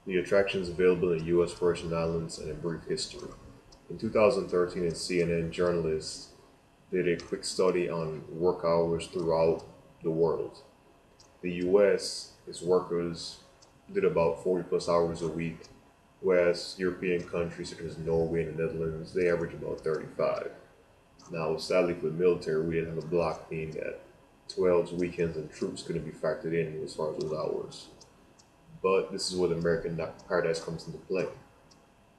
The attractions available in the U.S. Virgin Islands and a brief history. In 2013, a CNN journalist did a quick study on work hours throughout the world. The US, its workers did about 40 plus hours a week, whereas European countries such as Norway and the Netherlands, they average about 35. Now, sadly for the military, we didn't have a block, meaning that 12's weekends and troops couldn't be factored in as far as those hours. But this is where the American paradise comes into play.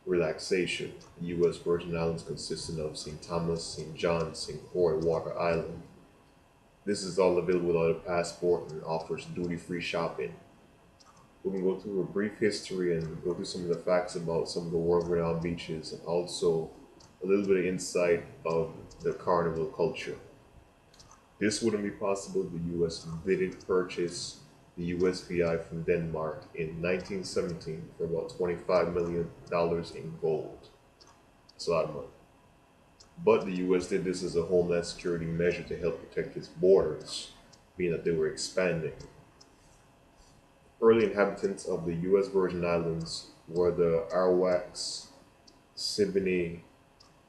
Relaxation. The U.S. Virgin Islands consisting of St. Thomas, St. John, St. Croix, Walker Island. This is all available without a passport and offers duty-free shopping. We can go through a brief history and go through some of the facts about some of the world-renowned beaches and also a little bit of insight of the carnival culture. This wouldn't be possible if the U.S. didn't purchase the USVI from Denmark in 1917 for about $25 million in gold. That's a lot of money. But the US did this as a homeland security measure to help protect its borders, being that they were expanding. Early inhabitants of the US Virgin Islands were the Arawaks, Siboney,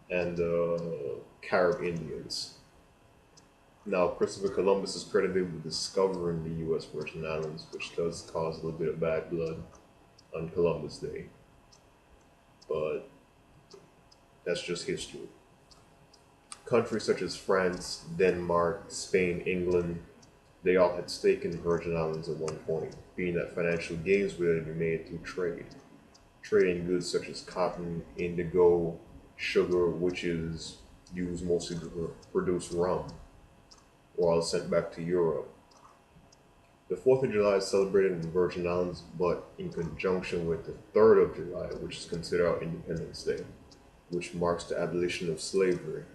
and the Carib Indians. Now, Christopher Columbus is credited with discovering the US Virgin Islands, which does cause a little bit of bad blood on Columbus Day, but that's just history. Countries such as France, Denmark, Spain, England, they all had stake in the Virgin Islands at one point, being that financial gains were to be made through trade. Trading goods such as cotton, indigo, sugar, which is used mostly to produce rum, were all sent back to Europe. The 4th of July is celebrated in the Virgin Islands, but in conjunction with the 3rd of July, which is considered our Independence Day, which marks the abolition of slavery.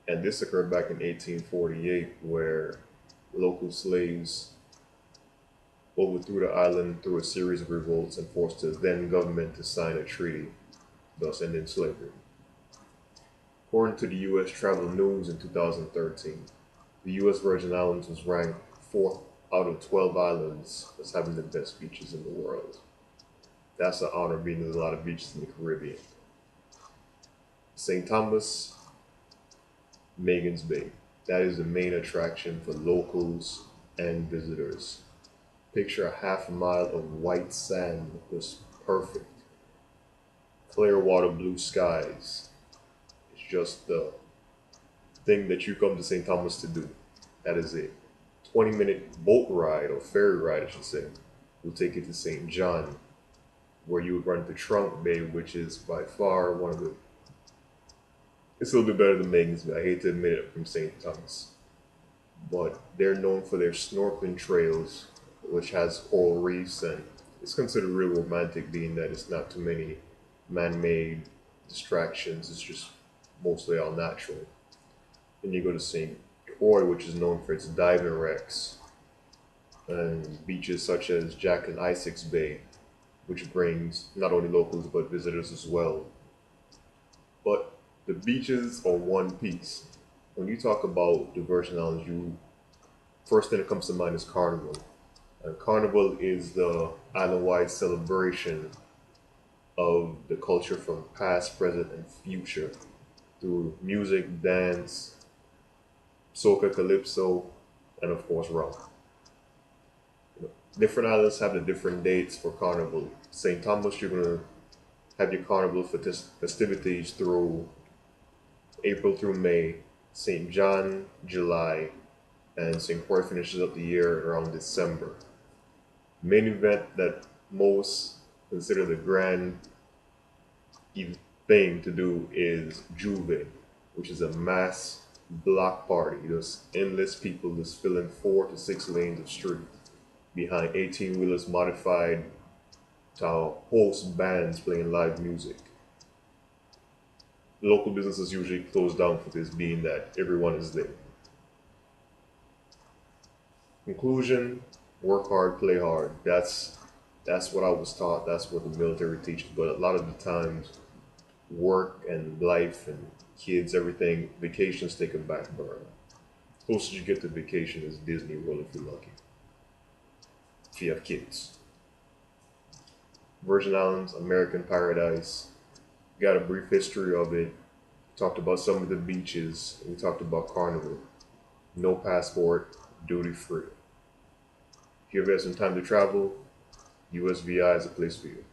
And this occurred back in 1848, where local slaves overthrew the island through a series of revolts and forced the then government to sign a treaty, thus ending slavery. According to the U.S. Travel News in 2013, the U.S. Virgin Islands was ranked 4th out of 12 islands as having the best beaches in the world. That's an honor, being there's a lot of beaches in the Caribbean. St. Thomas, Megan's Bay. That is the main attraction for locals and visitors. Picture a half mile of white sand, just perfect. Clear water, blue skies. It's just the thing that you come to St. Thomas to do. That is it. 20-minute boat ride, or ferry ride, I should say, will take you to St. John, where you would run to Trunk Bay, which is by far one of the. It's a little bit better than Megan's Bay. I hate to admit it from St. Thomas. But they're known for their snorkeling trails, which has coral reefs, and it's considered really romantic, being that it's not too many man-made distractions. It's just mostly all natural. Then you go to St. Croix, which is known for its diving wrecks, and beaches such as Jack and Isaac's Bay, which brings not only locals but visitors as well. But the beaches are one piece. When you talk about the Virgin Islands, you first thing that comes to mind is Carnival. And Carnival is the island-wide celebration of the culture from past, present, and future through music, dance, soca, calypso, and of course rum. Different islands have the different dates for Carnival. St. Thomas, you're gonna have your Carnival festivities through April through May. St. John, July, and St. Croix finishes up the year around December. Main event that most consider the grand thing to do is Juve, which is a mass block party. There's endless people just filling 4 to 6 lanes of street behind 18 wheelers modified to host bands playing live music. Local businesses usually close down for this, being that everyone is there. Conclusion: work hard, play hard. That's what I was taught. That's what the military teaches. But a lot of the times, work and life and kids, everything, vacations take a back burner. Closest you get to vacation is Disney World if you're lucky. If you have kids. Virgin Islands, American Paradise. Got a brief history of it. Talked about some of the beaches. And we talked about Carnival. No passport, duty free. If you ever have some time to travel, USVI is a place for you.